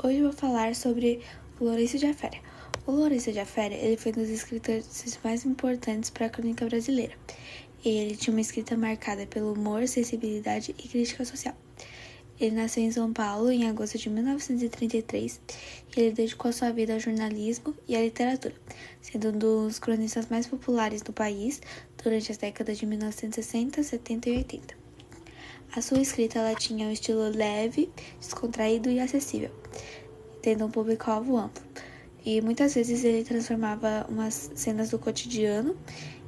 Hoje eu vou falar sobre o Lourenço de Aféria. O Lourenço de Aféria, ele foi um dos escritores mais importantes para a crônica brasileira. Ele tinha uma escrita marcada pelo humor, sensibilidade e crítica social. Ele nasceu em São Paulo em agosto de 1933 e ele dedicou sua vida ao jornalismo e à literatura, sendo um dos cronistas mais populares do país durante as décadas de 1960, 70 e 80. A sua escrita ela tinha um estilo leve, descontraído e acessível, tendo um público-alvo amplo. E muitas vezes ele transformava umas cenas do cotidiano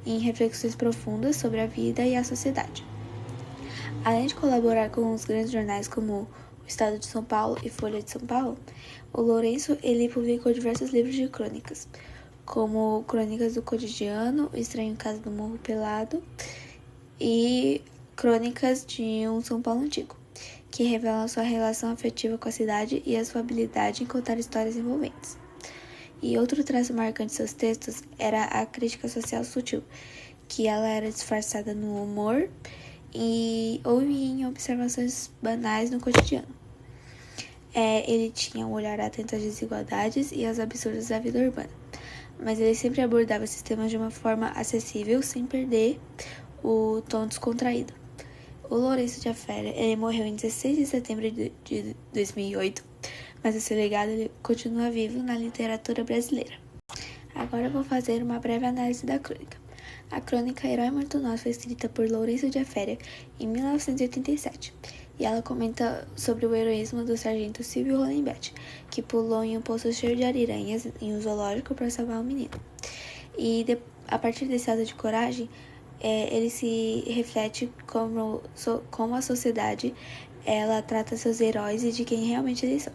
em reflexões profundas sobre a vida e a sociedade. Além de colaborar com os grandes jornais como o Estado de São Paulo e Folha de São Paulo, o Lourenço ele publicou diversos livros de crônicas, como Crônicas do Cotidiano, O Estranho Caso do Morro Pelado e Crônicas de um São Paulo Antigo, que revelam sua relação afetiva com a cidade e a sua habilidade em contar histórias envolventes. E outro traço marcante de seus textos era a crítica social sutil, que ela era disfarçada no humor ou em observações banais no cotidiano. Ele tinha um olhar atento às desigualdades e aos absurdos da vida urbana, mas ele sempre abordava esses temas de uma forma acessível, sem perder o tom descontraído. O Lourenço de Aféria, ele morreu em 16 de setembro de 2008, mas o seu legado ele continua vivo na literatura brasileira. Agora eu vou fazer uma breve análise da crônica. A crônica Herói Morto Nosso foi escrita por Lourenço de Aféria em 1987, e ela comenta sobre o heroísmo do sargento Silvio Hollenbeck, que pulou em um poço cheio de ariranhas em um zoológico para salvar um menino. E a partir desse ato de coragem, ele se reflete como a sociedade ela trata seus heróis e de quem realmente eles são.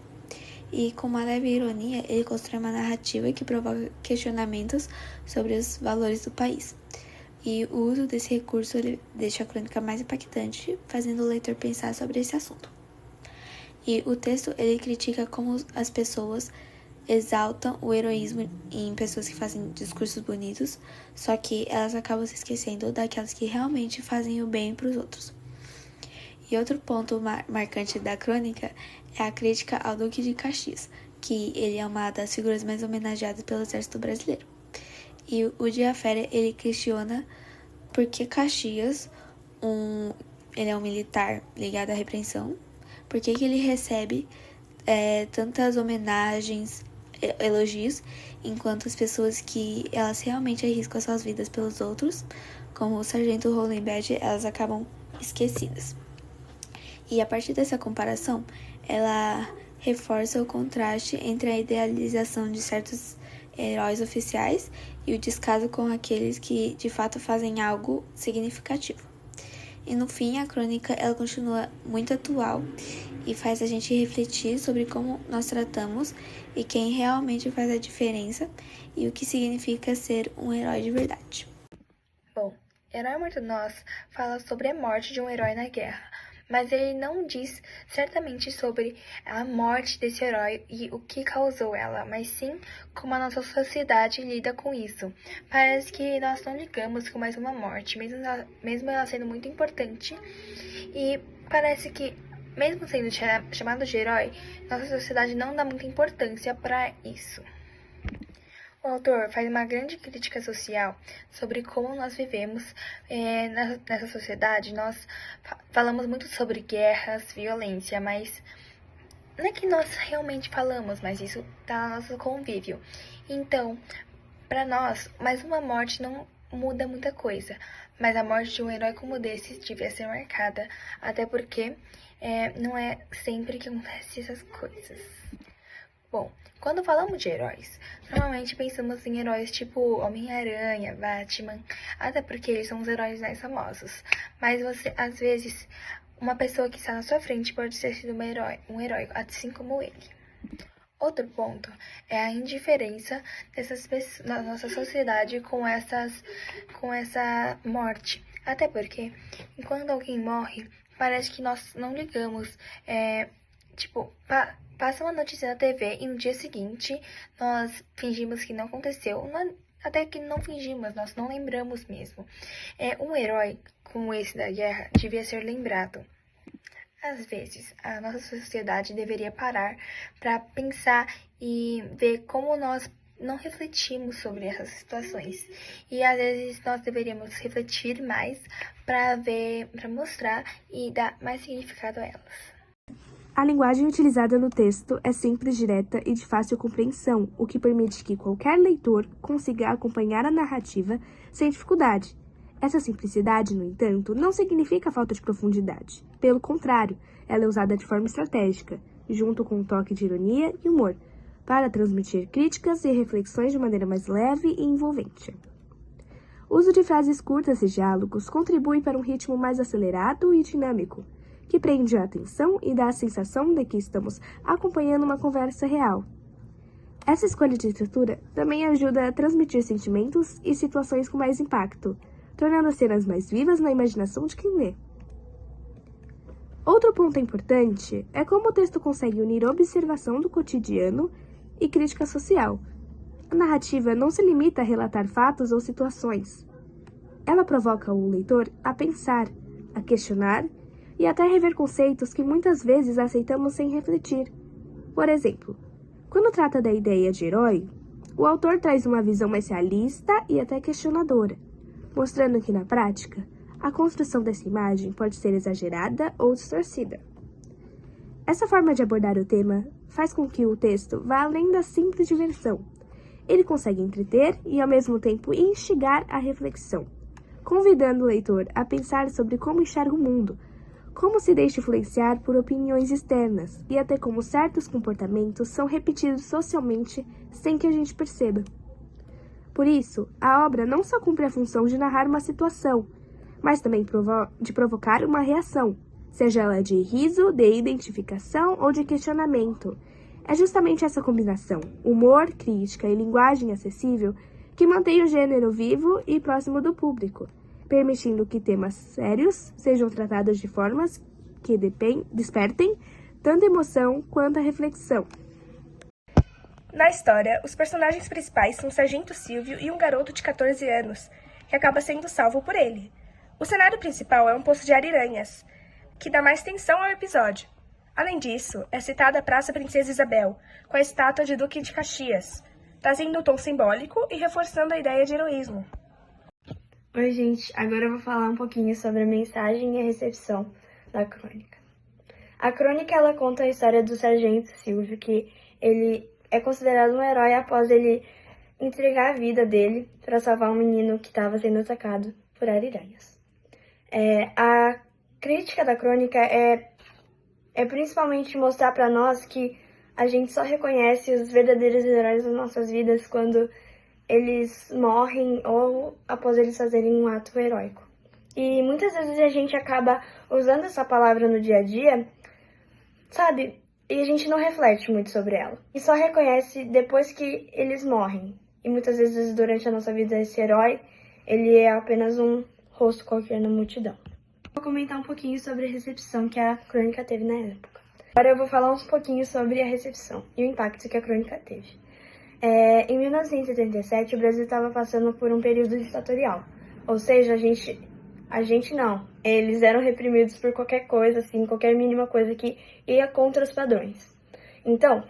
E com uma leve ironia, ele constrói uma narrativa que provoca questionamentos sobre os valores do país. E o uso desse recurso ele deixa a crônica mais impactante, fazendo o leitor pensar sobre esse assunto. E o texto ele critica como as pessoas exaltam o heroísmo em pessoas que fazem discursos bonitos, só que elas acabam se esquecendo daquelas que realmente fazem o bem para os outros. E outro ponto marcante da crônica é a crítica ao Duque de Caxias, que ele é uma das figuras mais homenageadas pelo exército brasileiro. E o de Aféria, ele questiona por que Caxias, ele é um militar ligado à repreensão, por que ele recebe tantas homenagens, elogios, enquanto as pessoas que elas realmente arriscam suas vidas pelos outros, como o sargento Hollenbeck, elas acabam esquecidas. E a partir dessa comparação, ela reforça o contraste entre a idealização de certos heróis oficiais e o descaso com aqueles que de fato fazem algo significativo. E no fim, a crônica ela continua muito atual e faz a gente refletir sobre como nós tratamos e quem realmente faz a diferença e o que significa ser um herói de verdade. Bom, Herói Morto Nós fala sobre a morte de um herói na guerra, mas ele não diz certamente sobre a morte desse herói e o que causou ela, mas sim como a nossa sociedade lida com isso. Parece que nós não ligamos com mais uma morte, mesmo ela sendo muito importante, e parece que, mesmo sendo chamado de herói, nossa sociedade não dá muita importância para isso. O autor faz uma grande crítica social sobre como nós vivemos nessa sociedade. Nós falamos muito sobre guerras, violência, mas não é que nós realmente falamos, mas isso está no nosso convívio. Então, para nós, mais uma morte não muda muita coisa, mas a morte de um herói como desse devia ser marcada, até porque não é sempre que acontece essas coisas. Bom, quando falamos de heróis, normalmente pensamos em heróis tipo Homem-Aranha, Batman, até porque eles são os heróis mais famosos. Mas às vezes, uma pessoa que está na sua frente pode ter sido um herói, assim como ele. Outro ponto é a indiferença dessas pessoas na nossa sociedade com essa morte. Até porque, quando alguém morre, parece que nós não ligamos. Passa uma notícia na TV e no dia seguinte nós fingimos que não aconteceu. Até que não fingimos, nós não lembramos mesmo. Um herói como esse da guerra devia ser lembrado. Às vezes, a nossa sociedade deveria parar para pensar e ver como nós não refletimos sobre essas situações. E às vezes nós deveríamos refletir mais para ver, para mostrar e dar mais significado a elas. A linguagem utilizada no texto é simples, direta e de fácil compreensão, o que permite que qualquer leitor consiga acompanhar a narrativa sem dificuldade. Essa simplicidade, no entanto, não significa falta de profundidade. Pelo contrário, ela é usada de forma estratégica, junto com um toque de ironia e humor, para transmitir críticas e reflexões de maneira mais leve e envolvente. O uso de frases curtas e diálogos contribui para um ritmo mais acelerado e dinâmico, que prende a atenção e dá a sensação de que estamos acompanhando uma conversa real. Essa escolha de estrutura também ajuda a transmitir sentimentos e situações com mais impacto, tornando as cenas mais vivas na imaginação de quem lê. Outro ponto importante é como o texto consegue unir observação do cotidiano e crítica social. A narrativa não se limita a relatar fatos ou situações. Ela provoca o leitor a pensar, a questionar e até rever conceitos que muitas vezes aceitamos sem refletir. Por exemplo, quando trata da ideia de herói, o autor traz uma visão mais realista e até questionadora, mostrando que, na prática, a construção dessa imagem pode ser exagerada ou distorcida. Essa forma de abordar o tema faz com que o texto vá além da simples diversão. Ele consegue entreter e, ao mesmo tempo, instigar a reflexão, convidando o leitor a pensar sobre como enxerga o mundo, como se deixa influenciar por opiniões externas e até como certos comportamentos são repetidos socialmente sem que a gente perceba. Por isso, a obra não só cumpre a função de narrar uma situação, mas também de provocar uma reação, seja ela de riso, de identificação ou de questionamento. É justamente essa combinação, humor, crítica e linguagem acessível, que mantém o gênero vivo e próximo do público, permitindo que temas sérios sejam tratados de formas que despertem tanto emoção quanto a reflexão. Na história, os personagens principais são o Sargento Silvio e um garoto de 14 anos, que acaba sendo salvo por ele. O cenário principal é um poço de ariranhas, que dá mais tensão ao episódio. Além disso, é citada a Praça Princesa Isabel, com a estátua de Duque de Caxias, trazendo um tom simbólico e reforçando a ideia de heroísmo. Oi, gente. Agora eu vou falar um pouquinho sobre a mensagem e a recepção da crônica. A crônica, ela conta a história do Sargento Silvio, que ele é considerado um herói após ele entregar a vida dele para salvar um menino que estava sendo atacado por ariranhas. A crítica da crônica é principalmente mostrar para nós que a gente só reconhece os verdadeiros heróis das nossas vidas quando eles morrem ou após eles fazerem um ato heróico. E muitas vezes a gente acaba usando essa palavra no dia a dia, sabe? E a gente não reflete muito sobre ela. E só reconhece depois que eles morrem. E muitas vezes durante a nossa vida esse herói, ele é apenas um rosto qualquer na multidão. Vou comentar um pouquinho sobre a recepção que a crônica teve na época. Agora eu vou falar um pouquinho sobre a recepção e o impacto que a crônica teve. Em 1977, o Brasil estava passando por um período ditatorial. Ou seja, eles eram reprimidos por qualquer coisa, assim, qualquer mínima coisa que ia contra os padrões. Então,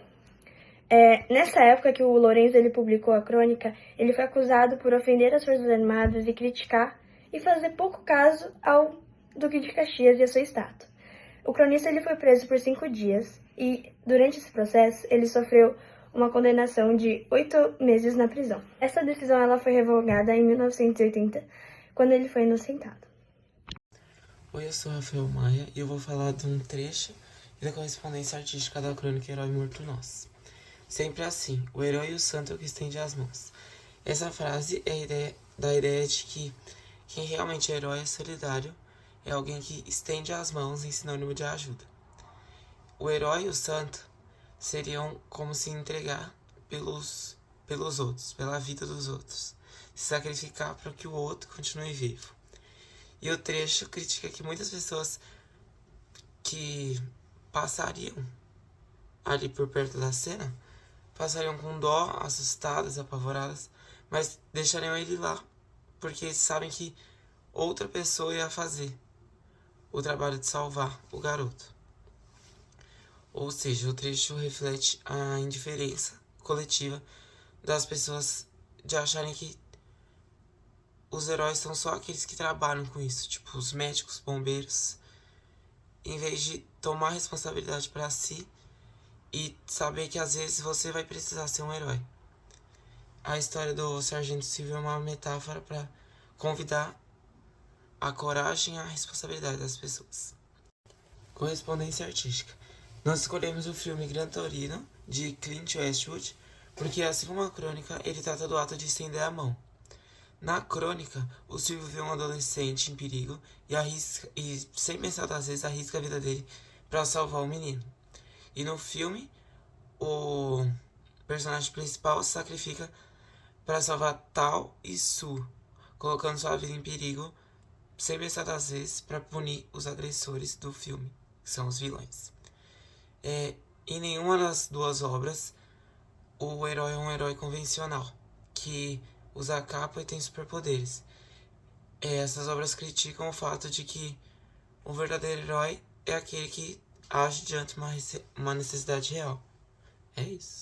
nessa época que o Lourenço ele publicou a crônica, ele foi acusado por ofender as Forças Armadas e criticar e fazer pouco caso ao Duque de Caxias e a sua estátua. O cronista ele foi preso por 5 dias e, durante esse processo, ele sofreu uma condenação de 8 meses na prisão. Essa decisão ela foi revogada em 1980, quando ele foi inocentado. Oi, eu sou Rafael Maia e eu vou falar de um trecho da correspondência artística da crônica Herói Morto Nós. Sempre assim, o herói e o santo é o que estende as mãos. Essa frase dá a ideia de que quem realmente é herói é solidário, é alguém que estende as mãos em sinônimo de ajuda. O herói e o santo seriam como se entregar pelos outros, pela vida dos outros, se sacrificar para que o outro continue vivo. E o trecho critica que muitas pessoas que passariam ali por perto da cena, passariam com dó, assustadas, apavoradas, mas deixariam ele lá, porque sabem que outra pessoa ia fazer o trabalho de salvar o garoto. Ou seja, o trecho reflete a indiferença coletiva das pessoas de acharem que os heróis são só aqueles que trabalham com isso, tipo os médicos, bombeiros, em vez de tomar responsabilidade para si e saber que às vezes você vai precisar ser um herói. A história do Sargento Silvio é uma metáfora para convidar a coragem e a responsabilidade das pessoas. Correspondência artística. Nós escolhemos o filme Gran Torino, de Clint Eastwood, porque assim como a crônica, ele trata do ato de estender a mão. Na crônica, o Silvio vê um adolescente em perigo e sem pensar duas vezes, arrisca a vida dele para salvar o menino. E no filme, o personagem principal se sacrifica para salvar Tal e Su, colocando sua vida em perigo sem pensar duas vezes para punir os agressores do filme, que são os vilões. Em nenhuma das duas obras, o herói é um herói convencional, que usa capa e tem superpoderes. Essas obras criticam o fato de que um verdadeiro herói é aquele que age diante de uma necessidade real. É isso.